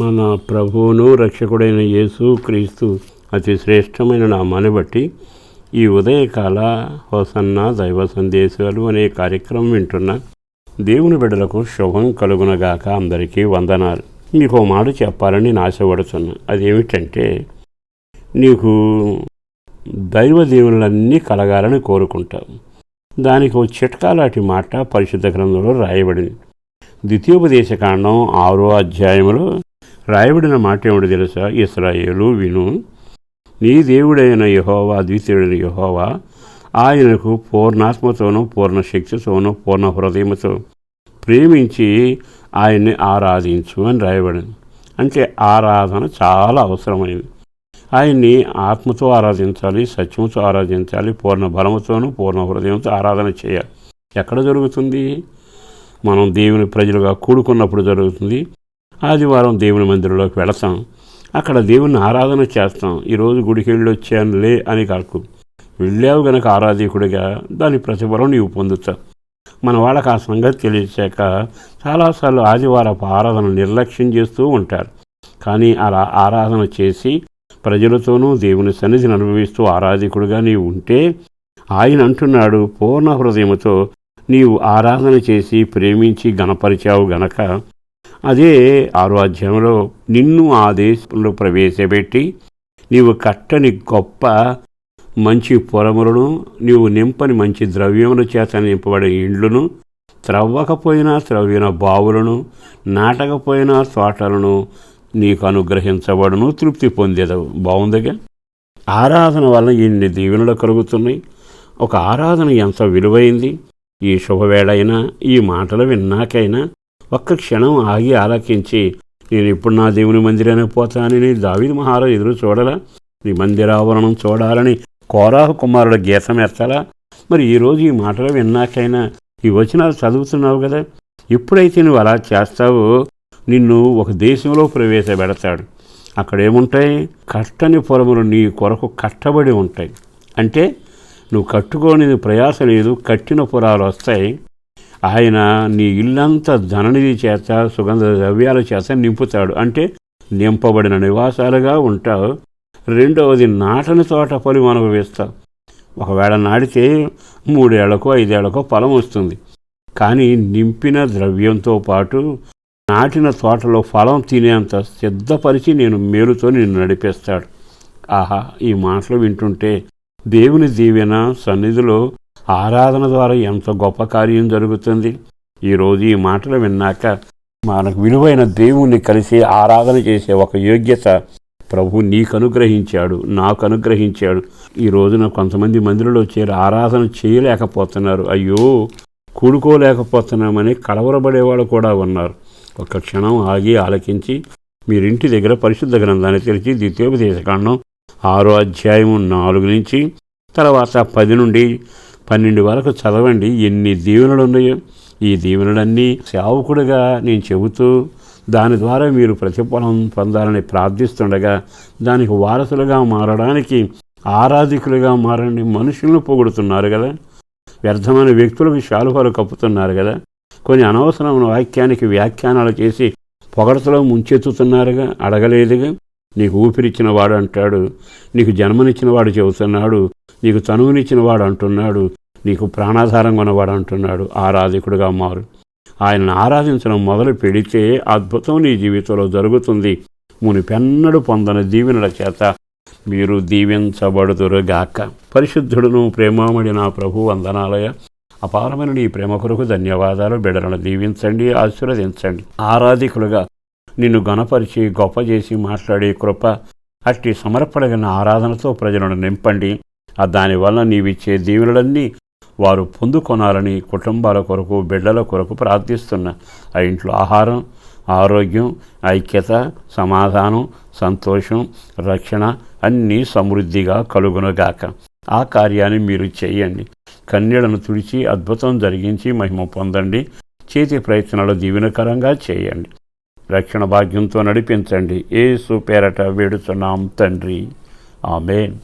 మన ప్రభువును రక్షకుడైన యేసు క్రీస్తు అతి శ్రేష్టమైన నామాన్ని బట్టి ఈ ఉదయకాల హోసన్న దైవ సందేశాలు అనే కార్యక్రమం వింటున్న దేవుని బిడ్డలకు శుభం కలుగునగాక. అందరికీ వందనాలు. నీకు మాట చెప్పాలని ఆశపడుతున్నా. అదేమిటంటే, నీకు దైవ దీవెనలన్నీ కలగాలని కోరుకుంటావు. దానికి ఒక చిట్కాలాంటి మాట పరిశుద్ధ గ్రంథంలో రాయబడింది. ద్వితీయోపదేశకాండం 6వ అధ్యాయంలో రాయబడిన మాట ఏమిటి తెలుసా? ఇశ్రాయేలు విను, నీ దేవుడైన యెహోవా, ద్వితీయుడైన యెహోవా, ఆయనకు పూర్ణాత్మతోనూ పూర్ణ శక్తితోనూ పూర్ణ హృదయముతో ప్రేమించి ఆయన్ని ఆరాధించు అని రాయబడింది. అంటే ఆరాధన చాలా అవసరమైనది. ఆయన్ని ఆత్మతో ఆరాధించాలి, సత్యంతో ఆరాధించాలి, పూర్ణ బలముతోనూ పూర్ణ హృదయంతో ఆరాధన చేయాలి. ఎక్కడ జరుగుతుంది? మనం దేవుని ప్రజలుగా కూడుకున్నప్పుడు జరుగుతుంది. ఆదివారం దేవుని మందిరంలోకి వెళతాం, అక్కడ దేవుని ఆరాధన చేస్తాం. ఈరోజు గుడికి వెళ్ళి వచ్చానులే అని కాకు, వెళ్ళావు గనక ఆరాధికుడిగా దాని ప్రతిఫలం నీవు పొందుతావు. మన వాళ్ళకి ఆ సంగతి తెలియచాక చాలాసార్లు ఆదివారపు ఆరాధన నిర్లక్ష్యం చేస్తూ ఉంటారు. కానీ అలా ఆరాధన చేసి ప్రజలతోనూ దేవుని సన్నిధిని అనుభవిస్తూ ఆరాధికుడిగా నీవు ఉంటే, ఆయన అంటున్నాడు, పూర్ణ హృదయముతో నీవు ఆరాధన చేసి ప్రేమించి గణపరిచావు గనక అదే 6వ అధ్యాయంలో నిన్ను ఆ దేశంలో ప్రవేశపెట్టి నీవు కట్టని గొప్ప మంచి పొలములను, నీవు నింపని మంచి ద్రవ్యముల చేత నింపబడే ఇండ్లను, త్రవ్వకపోయినా త్రవ్విన బావులను, నాటకపోయినా తోటలను నీకు అనుగ్రహించబడును, తృప్తి పొందేదవు. బాగుందిగా? ఆరాధన వల్ల ఎన్ని దీవెనలు కలుగుతున్నాయి. ఒక ఆరాధన ఎంత విలువైంది. ఈ శుభవేళైనా ఈ మాటలు విన్నాకైనా ఒక్క క్షణం ఆగి ఆలకించి, నేను ఇప్పుడు నా దేవుని మందిరానికి పోతానని దావీదు మహారాజు ఎదురు చూడలా? నీ మందిరావరణం చూడాలని కోరాహు కుమారుడు గీతం ఎత్తలా? మరి ఈరోజు ఈ మాటలు విన్నాకైనా ఈ వచనాలు చదువుతున్నావు కదా, ఎప్పుడైతే నువ్వు అలా చేస్తావో నిన్ను ఒక దేశంలో ప్రవేశపెడతాడు. అక్కడేముంటాయి? కట్టని పొలములు నీ కొరకు కట్టబడి ఉంటాయి. అంటే నువ్వు కట్టుకోని ప్రయాస లేదు, కట్టిన పురాలు వస్తాయి. ఆయన నీ ఇల్లంతా ధననిధి చేత, సుగంధ ద్రవ్యాల చేత నింపుతాడు. అంటే నింపబడిన నివాసాలుగా ఉంటావు. రెండవది, నాటని తోట ఫలం అనుభవిస్తావు. ఒకవేళ నాటితే 3 ఏళ్లకో 5 ఏళ్లకో ఫలం వస్తుంది. కానీ నింపిన ద్రవ్యంతో పాటు నాటిన తోటలో ఫలం తినేంత సిద్ధపరిచి నేను మేలుతో నిన్ను నడిపిస్తాడు. ఆహా, ఈ మాటలు వింటుంటే దేవుని దీవెన సన్నిధిలో ఆరాధన ద్వారా ఎంత గొప్ప కార్యం జరుగుతుంది. ఈరోజు ఈ మాటలు విన్నాక మనకు విలువైన దేవుణ్ణి కలిసి ఆరాధన చేసే ఒక యోగ్యత ప్రభు నీకు అనుగ్రహించాడు, నాకు అనుగ్రహించాడు. ఈ రోజున కొంతమంది మందిరంలో చేరి ఆరాధన చేయలేకపోతున్నారు. అయ్యో, కూడుకోలేకపోతున్నామని కలవరపడేవాళ్ళు కూడా ఉన్నారు. ఒక క్షణం ఆగి ఆలకించి మీరింటి దగ్గర పరిశుద్ధ గ్రంథాన్ని తెరిచి ద్వితీయోపదేశకాండం 6వ అధ్యాయం 4 నుంచి తర్వాత 10 నుండి 12 వరకు చదవండి. ఎన్ని దీవెనలు ఉన్నాయో. ఈ దీవెనలన్నీ సేవకుడిగా నేను చెబుతూ దాని ద్వారా మీరు ప్రతిఫలం పొందాలని ప్రార్థిస్తుండగా దానికి వారసులుగా మారడానికి ఆరాధికులుగా మారండి. మనుషులను పొగుడుతున్నారు కదా, వ్యర్థమైన వ్యక్తులకు శాలువాలు కప్పుతున్నారు కదా, కొన్ని అనవసరమైన వాక్యానికి వ్యాఖ్యానాలు చేసి పొగడతలో ముంచెత్తుతున్నారుగా, అడగలేదుగా. నీకు ఊపిరిచ్చిన వాడు అంటాడు, నీకు జన్మనిచ్చిన వాడు చెబుతున్నాడు, నీకు తనువునిచ్చిన వాడు అంటున్నాడు, నీకు ప్రాణాధారంగా ఉన్నవాడు అంటున్నాడు. ఆరాధికుడిగా మారు. ఆయనను ఆరాధించడం మొదలు పెడితే అద్భుతం నీ జీవితంలో జరుగుతుంది. మునిపెన్నడు పొందని దీవెనల చేత మీరు దీవించబడుదురుగాక. పరిశుద్ధుడును ప్రేమామడి నా ప్రభు, వందనాలయ. అపారమైన నీ ప్రేమ కొరకు ధన్యవాదాలు. బిడ్డలను దీవించండి, ఆశీర్వదించండి. ఆరాధికులుగా నిన్ను గణపరిచి గొప్ప చేసి మాట్లాడే కృప, అట్టి సమర్పణగిన ఆరాధనతో ప్రజలను నింపండి. దానివల్ల నీవిచ్చే దీవెనలన్నీ వారు పొందుకొనాలని కుటుంబాల కొరకు, బిడ్డల కొరకు ప్రార్థిస్తున్నా. ఆ ఇంట్లో ఆహారం, ఆరోగ్యం, ఐక్యత, సమాధానం, సంతోషం, రక్షణ అన్నీ సమృద్ధిగా కలుగునుగాక. ఆ కార్యాన్ని మీరు చేయండి. కన్నీళ్లను తుడిచి అద్భుతం జరిగించి మహిమ పొందండి. చేతి ప్రయత్నాలు దీవెనకరంగా చేయండి. రక్షణ భాగ్యంతో నడిపించండి. యేసు పేరట వేడుచున్నాం తండ్రి, ఆమేన్.